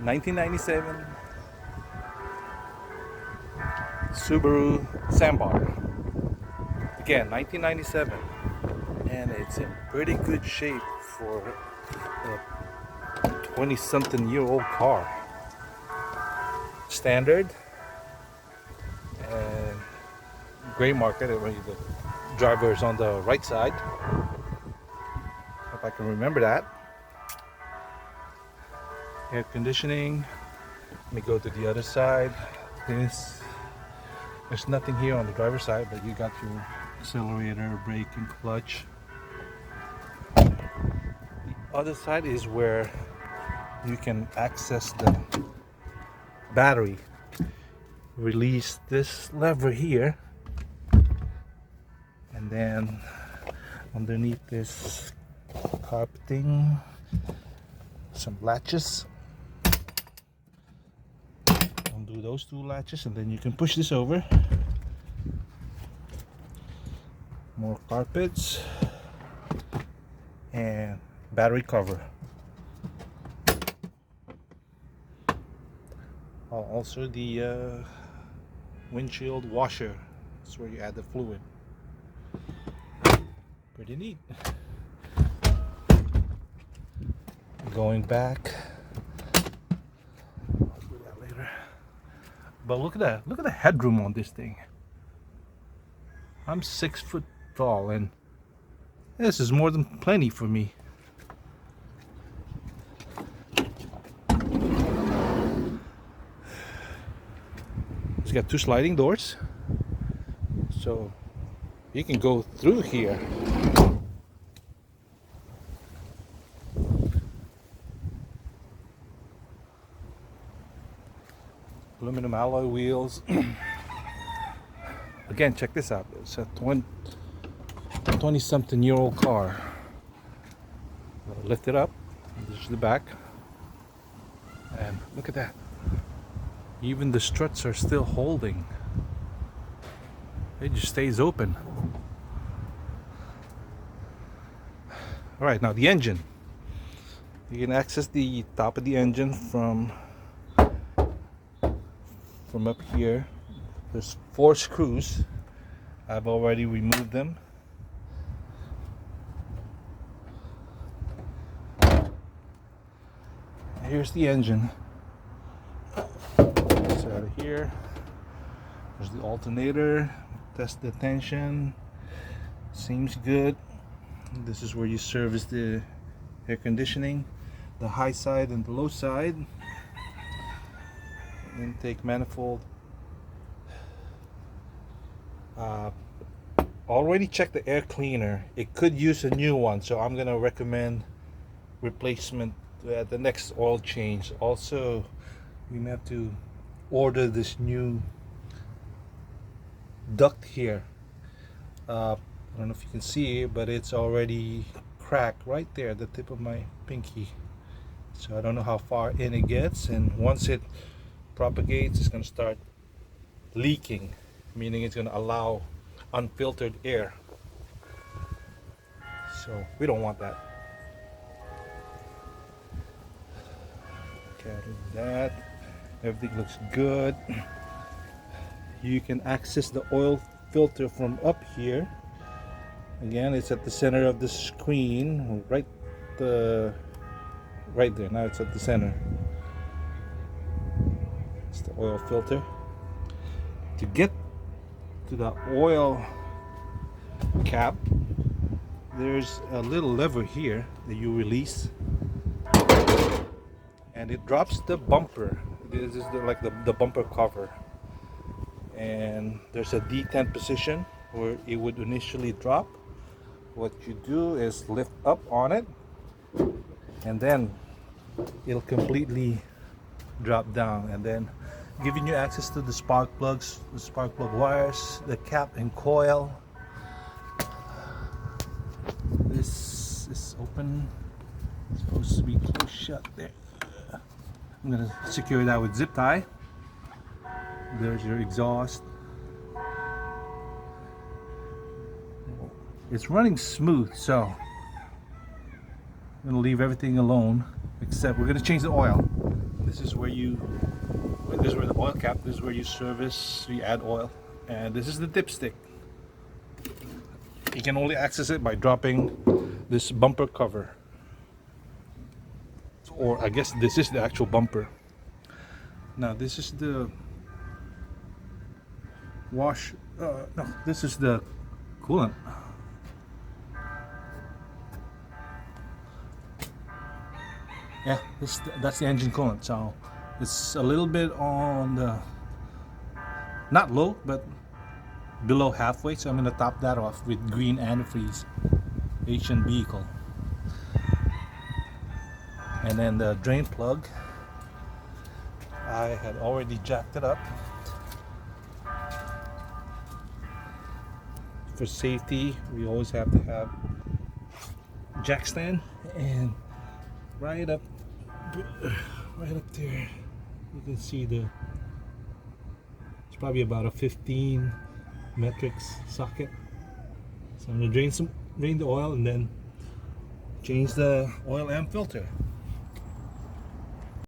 1997 Subaru Sambar. Again, 1997, and it's in pretty good shape for a 20-something year old car. Standard and gray market. The driver is on the right side, if I can remember that. Air conditioning. Let me go to the other side. There's nothing here on the driver's side, but you got your accelerator, brake, and clutch. The other side is where you can access the battery. Release this lever here, and then underneath this carpeting, some latches. Undo those two latches, and then you can push this over. More carpets and battery cover. Also the windshield washer. That's where you add the fluid. Pretty neat. Going back. I'll do that later. But look at that. Look at the headroom on this thing. I'm 6 foot tall, and this is more than plenty for me. It's got 2 sliding doors, so you can go through here. Aluminum alloy wheels. Again, check this out. It's a 20-something year old car. Lift it up. This is the back, and look at that. Even the struts are still holding. It just stays open. All right, now the engine. You can access the top of the engine from up here. There's 4 screws. I've already removed them. Here's the engine. It's out of here. There's the alternator. Test the tension. Seems good. This is where you service the air conditioning, the high side and the low side. Intake manifold. Already checked the air cleaner. It could use a new one, so I'm gonna recommend replacement at the next oil change. Also, we may have to order this new duct here. I don't know if you can see it, but it's already cracked right there at the tip of my pinky. So I don't know how far in it gets, and once it propagates, it's going to start leaking, meaning it's going to allow unfiltered air. So we don't want that. Okay, that. Everything looks good. You can access the oil filter from up here. Again, it's at the center of the screen, right there. Now it's at the center. It's the oil filter. To get to the oil cap, there's a little lever here that you release, and it drops the bumper. This is the bumper cover, and there's a detent position where it would initially drop. What you do is lift up on it, and then it'll completely drop down, and then giving you access to the spark plugs, the spark plug wires, the cap and coil. This is open. It's supposed to be closed shut there. I'm gonna secure that with zip tie. There's your exhaust. It's running smooth, so I'm gonna leave everything alone, except we're gonna change the oil. this is where the oil cap. This is where you service, you add oil, and this is the dipstick. You can only access it by dropping this bumper cover, or I guess this is the actual bumper. Now this is the wash. No, this is the coolant. Yeah, that's the engine coolant. So it's a little bit on the, not low, but below halfway. So I'm gonna top that off with green antifreeze Asian vehicle. And then the drain plug, I had already jacked it up. For safety, we always have to have jack stand, and right up there you can see it's probably about a 15 metrics socket. So I'm going to drain the oil and then change the oil and filter.